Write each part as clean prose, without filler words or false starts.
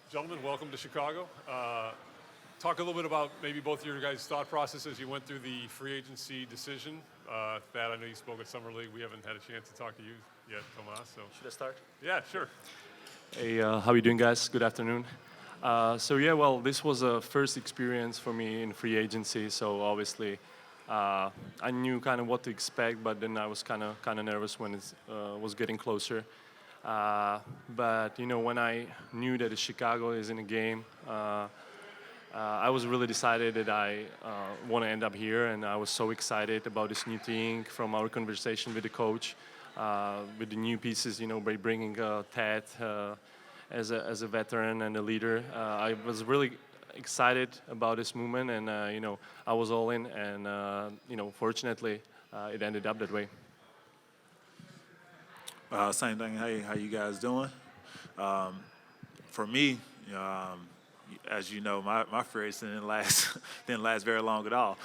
Gentlemen, welcome to Chicago. Talk a little bit about maybe both of your guys' thought process as you went through the free agency decision. Thad, I know you spoke at Summer League. We haven't had a chance to talk to you yet, Tomas. So Should I start? yeah, sure. Hey, how are you doing, guys? Good afternoon. Well, this was a first experience for me in free agency. So obviously, I knew kind of what to expect, but then I was kind of nervous when it was getting closer. But when I knew that Chicago is in a game, I was really decided that I want to end up here, and I was so excited about this new thing from our conversation with the coach, with the new pieces. By bringing Thad as a veteran and a leader, I was really excited about this movement, and I was all in, and fortunately, it ended up that way. Same thing. Hey, how you guys doing? For me, as you know, my free agency didn't last very long at all.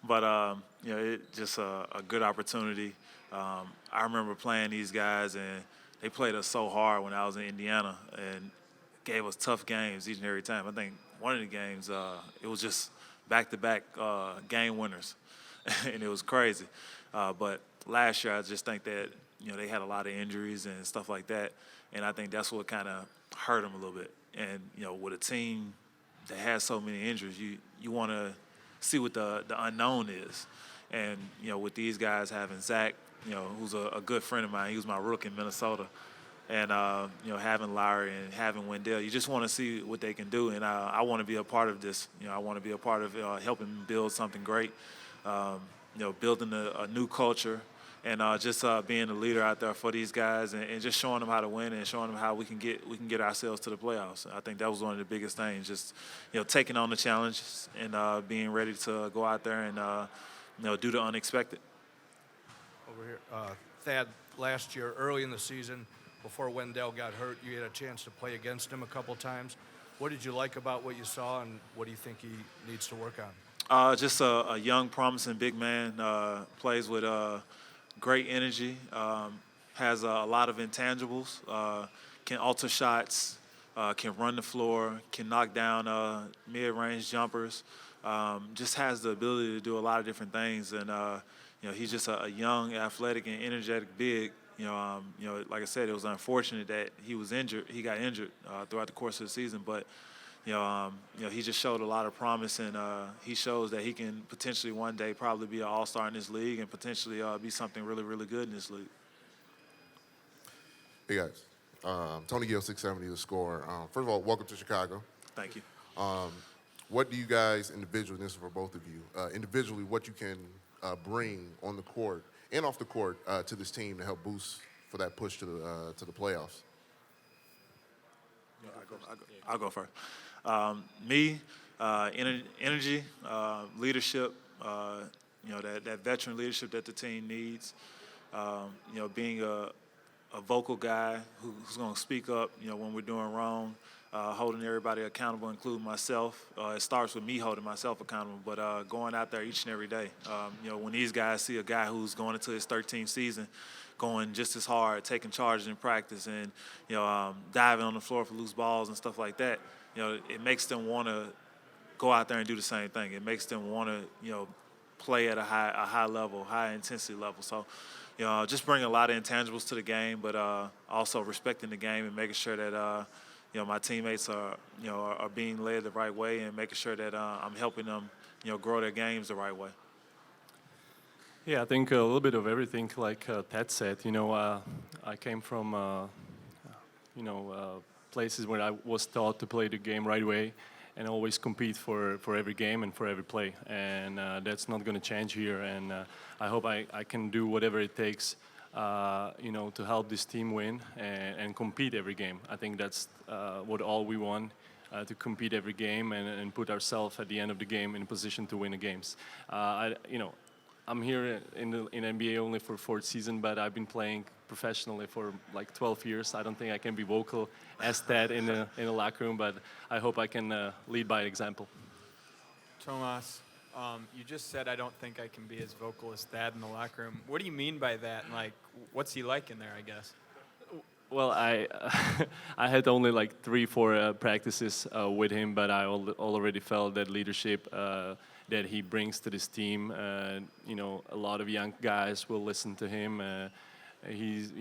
But it just a good opportunity. I remember playing these guys, and they played us so hard when I was in Indiana, and gave us tough games each and every time. I think one of the games, it was just back-to-back game winners, and it was crazy. But last year, I just think that they had a lot of injuries and stuff like that, and I think that's what kind of hurt them a little bit. And with a team that has so many injuries, you want to see what the unknown is. And with these guys having Zach, who's a good friend of mine, he was my rookie in Minnesota, and having Larry and having Wendell, you just want to see what they can do. And I want to be a part of this. I want to be a part of helping build something great. Building a new culture. And just being a leader out there for these guys, and just showing them how to win, and showing them how we can get ourselves to the playoffs. I think that was one of the biggest things. Just taking on the challenges and being ready to go out there and do the unexpected. Over here, Thad. Last year, early in the season, before Wendell got hurt, you had a chance to play against him a couple times. What did you like about what you saw, and what do you think he needs to work on? Just a young, promising big man. Plays with great energy, has a lot of intangibles, can alter shots, can run the floor, can knock down mid-range jumpers, just has the ability to do a lot of different things. And, he's just a young, athletic, and energetic big. Like I said, it was unfortunate that he got injured throughout the course of the season, but he just showed a lot of promise, and he shows that he can potentially one day probably be an all-star in this league, and potentially be something really, really good in this league. Hey guys, Tony Gill, 670 The Score. First of all, welcome to Chicago. Thank you. What do you guys individually, this is for both of you, individually, what you can bring on the court and off the court to this team to help boost for that push to the playoffs? I'll go first. Me, energy, leadership, that veteran leadership that the team needs. Being a vocal guy who's going to speak up, when we're doing wrong, holding everybody accountable, including myself. It starts with me holding myself accountable, but going out there each and every day. When these guys see a guy who's going into his 13th season, going just as hard, taking charges in practice, and diving on the floor for loose balls and stuff like that, it makes them want to go out there and do the same thing. It makes them want to play at a high level, high intensity level. So just bring a lot of intangibles to the game, but also respecting the game and making sure that my teammates are being led the right way, and making sure that I'm helping them grow their games the right way. Yeah, I think a little bit of everything, like Ted said. I came from, places where I was taught to play the game right way and always compete for every game and for every play. And that's not going to change here. And I hope I can do whatever it takes, to help this team win and compete every game. I think that's what all we want. To compete every game and put ourselves at the end of the game in a position to win the games. I'm here in NBA only for fourth season, but I've been playing professionally for like 12 years. I don't think I can be vocal as that in the locker room, but I hope I can lead by example. Tomas, you just said I don't think I can be as vocal as Thad in the locker room. What do you mean by that? And what's he like in there, I guess? Well, I I had only like 3-4 practices with him, but I already felt that leadership that he brings to this team. A lot of young guys will listen to him. He's,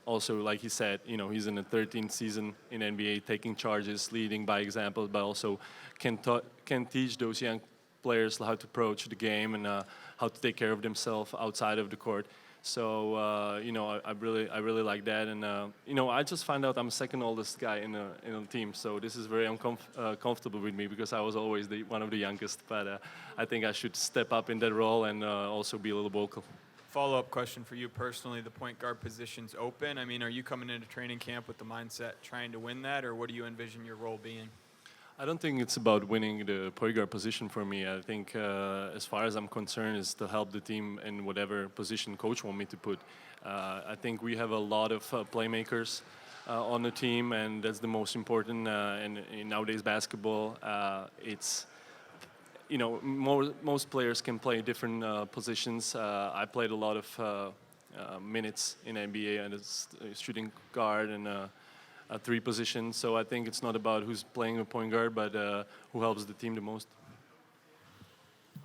also like he said, he's in the 13th season in NBA, taking charges, leading by example, but also can teach those young players how to approach the game and how to take care of themselves outside of the court. So I really like that, and I just found out I'm the second oldest guy in the team, so this is very comfortable with me because I was always one of the youngest. But I think I should step up in that role and also be a little vocal. Follow-up question for you personally. The point guard position's open. I mean, are you coming into training camp with the mindset trying to win that, or what do you envision your role being? I don't think it's about winning the point guard position for me. I think, as far as I'm concerned, is to help the team in whatever position coach want me to put. I think we have a lot of playmakers on the team, and that's the most important. In nowadays basketball, it's most players can play different positions. I played a lot of minutes in NBA and it's shooting guard and. 3 positions, so I think it's not about who's playing a point guard, but who helps the team the most.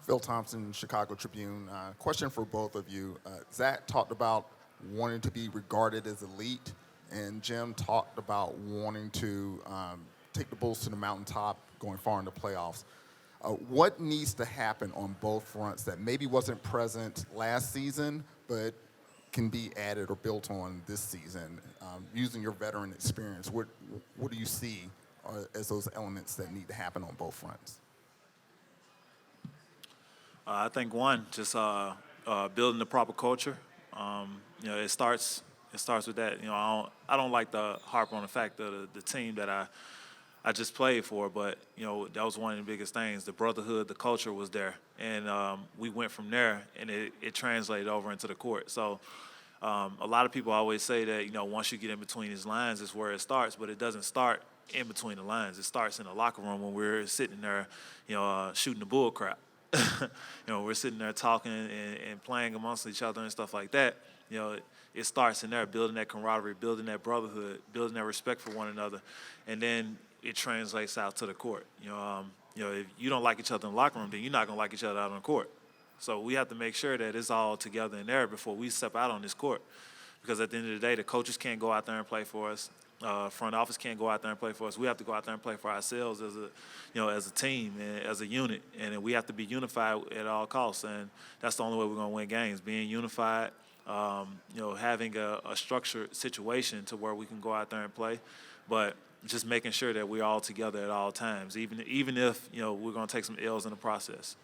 Phil Thompson, Chicago Tribune. Question for both of you. Zach talked about wanting to be regarded as elite, and Jim talked about wanting to take the Bulls to the mountaintop, going far in the playoffs. What needs to happen on both fronts that maybe wasn't present last season, but can be added or built on this season, using your veteran experience? What do you see as those elements that need to happen on both fronts? I think one, just building the proper culture. It starts with that. I don't like to harp on the fact that the team that I just played for, but that was one of the biggest things. The brotherhood, the culture was there, and we went from there, and it translated over into the court. So a lot of people always say that once you get in between these lines is where it starts, but it doesn't start in between the lines. It starts in the locker room when we're sitting there, shooting the bull crap. We're sitting there talking and playing amongst each other and stuff like that. It starts in there, building that camaraderie, building that brotherhood, building that respect for one another, and then it translates out to the court. If you don't like each other in the locker room, then you're not gonna like each other out on the court. So we have to make sure that it's all together in there before we step out on this court. Because at the end of the day, the coaches can't go out there and play for us. Front office can't go out there and play for us. We have to go out there and play for ourselves as a team and as a unit, and we have to be unified at all costs. And that's the only way we're gonna win games: being unified, having a structured situation to where we can go out there and play, but just making sure that we're all together at all times, even if we're gonna take some L's in the process.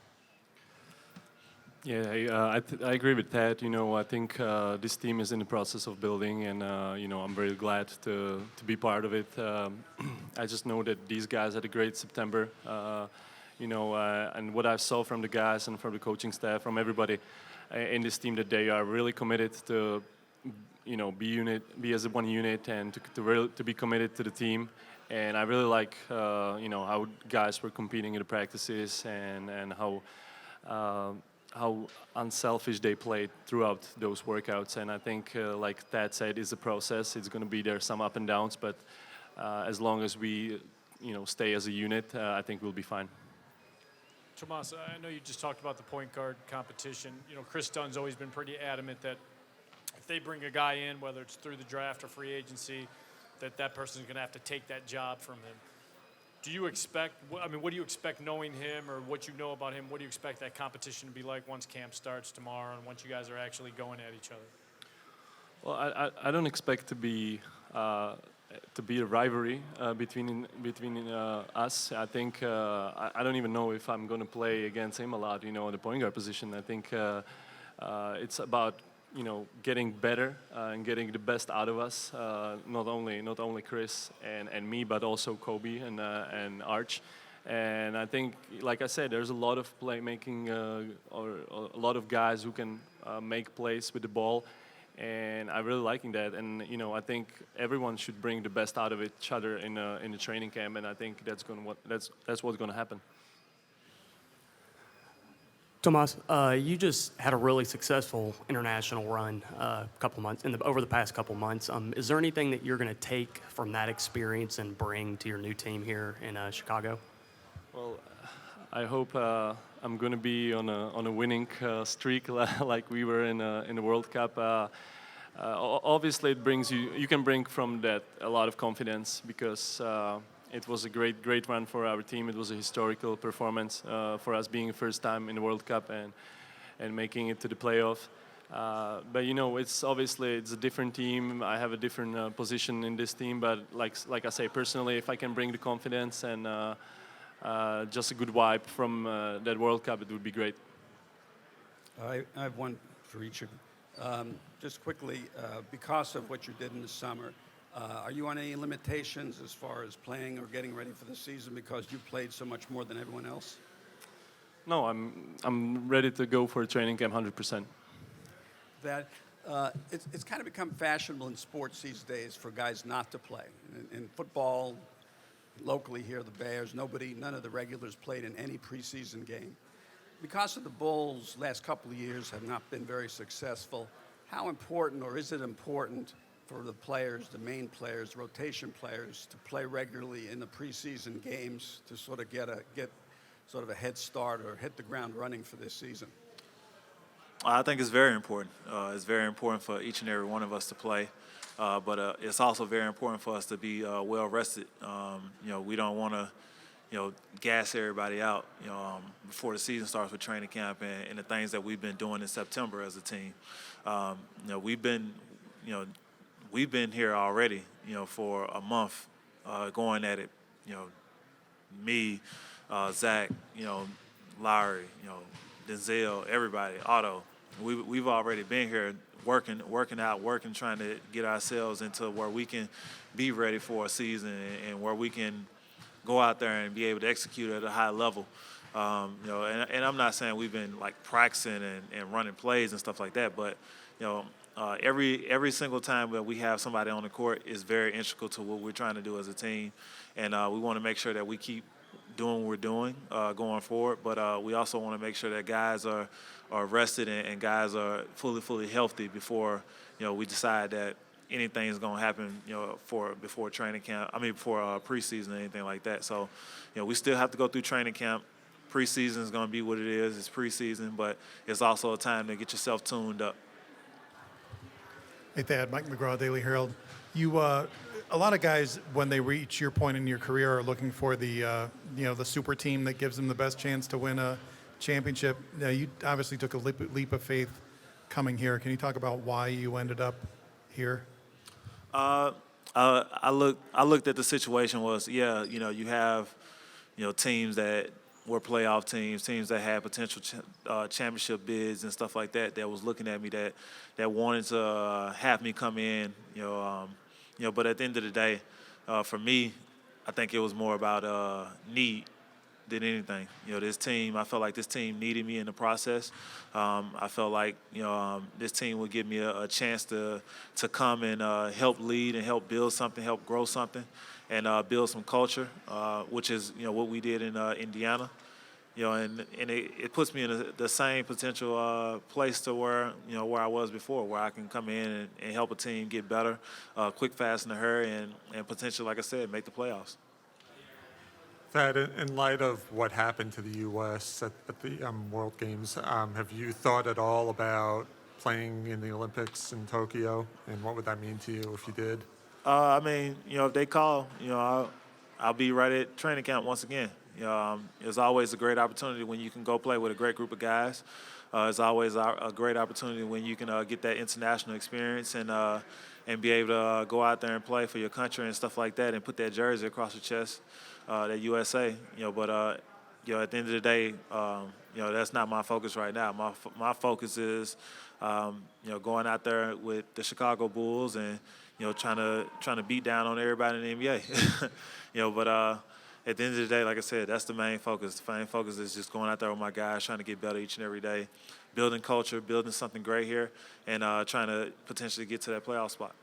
Yeah, I agree with that. I think this team is in the process of building, and I'm very glad to be part of it. I just know that these guys had a great September, and what I saw from the guys and from the coaching staff, from everybody in this team, that they are really committed to, be as one unit, and to be committed to the team. And I really like, how guys were competing in the practices and how unselfish they played throughout those workouts. And I think, like Thad said, it's a process. It's going to be there some up and downs, but as long as we, stay as a unit, I think we'll be fine. Tomas, I know you just talked about the point guard competition. Chris Dunn's always been pretty adamant that if they bring a guy in, whether it's through the draft or free agency, that person's going to have to take that job from him. Do you expect, what do you expect knowing him, or what you know about him? What do you expect that competition to be like once camp starts tomorrow and once you guys are actually going at each other? Well, I don't expect to be a rivalry between us. I think I don't even know if I'm going to play against him a lot, in the point guard position. I think it's about getting better and getting the best out of us. Not only Chris and me, but also Kobe and Arch. And I think, like I said, there's a lot of playmaking, or a lot of guys who can make plays with the ball. And I'm really liking that. And I think everyone should bring the best out of each other in the training camp. And I think that's what's going to happen. Tomas, you just had a really successful international run couple months over the past couple months. Is there anything that you're going to take from that experience and bring to your new team here in Chicago? Well, I hope I'm going to be on a winning streak like we were in the World Cup. Obviously, it brings you can bring from that a lot of confidence because it was a great run for our team. It was a historical performance for us being first time in the World Cup and making it to the playoff. But it's obviously it's a different team. I have a different position in this team. But like I say, personally, if I can bring the confidence and just a good vibe from that World Cup, it would be great. I have one for each of you. Just quickly, because of what you did in the summer, are you on any limitations as far as playing or getting ready for the season because you played so much more than everyone else? No, I'm ready to go for a training camp 100%. That it's kind of become fashionable in sports these days for guys not to play. In football, locally here, the Bears, none of the regulars played in any preseason game. Because of the Bulls' last couple of years have not been very successful, how important, or is it important for the players, the main players, rotation players, to play regularly in the preseason games to sort of get sort of a head start or hit the ground running for this season? I think it's very important. It's very important for each and every one of us to play, but it's also very important for us to be well rested. We don't want to, gas everybody out, before the season starts with training camp and the things that we've been doing in September as a team. We've been here already, for a month, going at it. Me, Zach, Larry, Denzel, everybody, Otto. We've already been here working out, trying to get ourselves into where we can be ready for a season and where we can go out there and be able to execute at a high level. And I'm not saying we've been like practicing and running plays and stuff like that, but every single time that we have somebody on the court is very integral to what we're trying to do as a team, and we want to make sure that we keep doing what we're doing going forward. But we also want to make sure that guys are rested and guys are fully healthy before we decide that anything is going to happen before training camp. Before preseason or anything like that. So we still have to go through training camp. Preseason is going to be what it is. It's preseason, but it's also a time to get yourself tuned up. Hey, Thad, Mike McGraw, Daily Herald. A lot of guys, when they reach your point in your career, are looking for the super team that gives them the best chance to win a championship. Now, you obviously took a leap of faith coming here. Can you talk about why you ended up here? I looked at the situation you have teams that were playoff teams that had potential championship bids and stuff like that was looking at me that wanted to have me come in, but at the end of the day, for me, I think it was more about need than anything. This team, I felt like this team needed me in the process. I felt like this team would give me a chance to come and help lead and help build something, help grow something, and build some culture, which is what we did in Indiana. And it puts me in the same potential place to where I was before, where I can come in and help a team get better, quick, fast, in a hurry, and potentially, like I said, make the playoffs. Thad, in light of what happened to the U.S. at the World Games, have you thought at all about playing in the Olympics in Tokyo, and what would that mean to you if you did? If they call, I'll be right at training camp once again. It's always a great opportunity when you can go play with a great group of guys. It's always a great opportunity when you can get that international experience and be able to go out there and play for your country and stuff like that and put that jersey across your chest, that USA. But at the end of the day, that's not my focus right now. My focus is, going out there with the Chicago Bulls and trying to beat down on everybody in the NBA. But at the end of the day, like I said, that's the main focus. The main focus is just going out there with my guys, trying to get better each and every day, building culture, building something great here, and trying to potentially get to that playoff spot.